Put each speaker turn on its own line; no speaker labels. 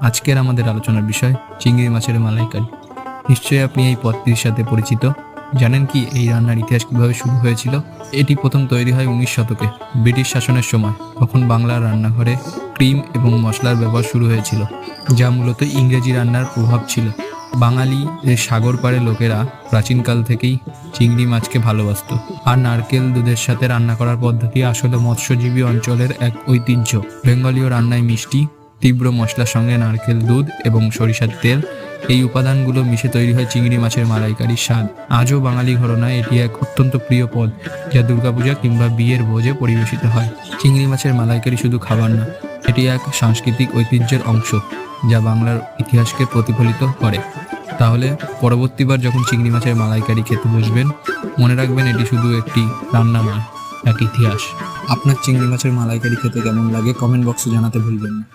আজকের আমাদের আলোচনার বিষয় চিংড়ি মাছের মালাইকারি। নিশ্চয়ই আপনি এই পদটির সাথে পরিচিত। জানেন কি এই রান্নার ইতিহাস কিভাবে শুরু হয়েছিল? এটি প্রথম তৈরি হয় 19 শতকে ব্রিটিশ শাসনের সময়। তখন বাংলার রান্নাঘরে ক্রিম এবং মশলার ব্যবহার শুরু হয়েছিল, যা মূলত ইংরেজি রান্নার প্রভাব ছিল। বাঙালি সাগর পাড়ে লোকেরা প্রাচীনকাল থেকেই চিংড়ি মাছকে ভালোবাসত, আর নারকেল দুধের সাথে রান্না করার পদ্ধতি আসলে মৎস্যজীবী অঞ্চলের এক ঐতিহ্য। বেঙ্গলীয় রান্নায় মিষ্টি, তীব্র মশলার সঙ্গে নারকেল দুধ এবং সরিষার তেল, এই উপাদানগুলো মিশে তৈরি হয় চিংড়ি মাছের মালাইকারির স্বাদ। আজও বাঙালি ঘরানায় এটি এক অত্যন্ত প্রিয় পদ, যা দুর্গাপূজা কিংবা বিয়ের ভোজে পরিবেশিত হয়। চিংড়ি মাছের মালাইকারি শুধু খাবার না, এটি এক সাংস্কৃতিক ঐতিহ্যের অংশ, যা বাংলার ইতিহাসকে প্রতিফলিত করে। তাহলে পরবর্তীবার যখন চিংড়ি মাছের মালাইকারি খেতে বসবেন, মনে রাখবেন এটি শুধু একটি রান্না নয়, এক ইতিহাস। আপনার চিংড়ি মাছের মালাইকারি খেতে কেমন লাগে কমেন্ট বক্সে জানাতে ভুলবেন না।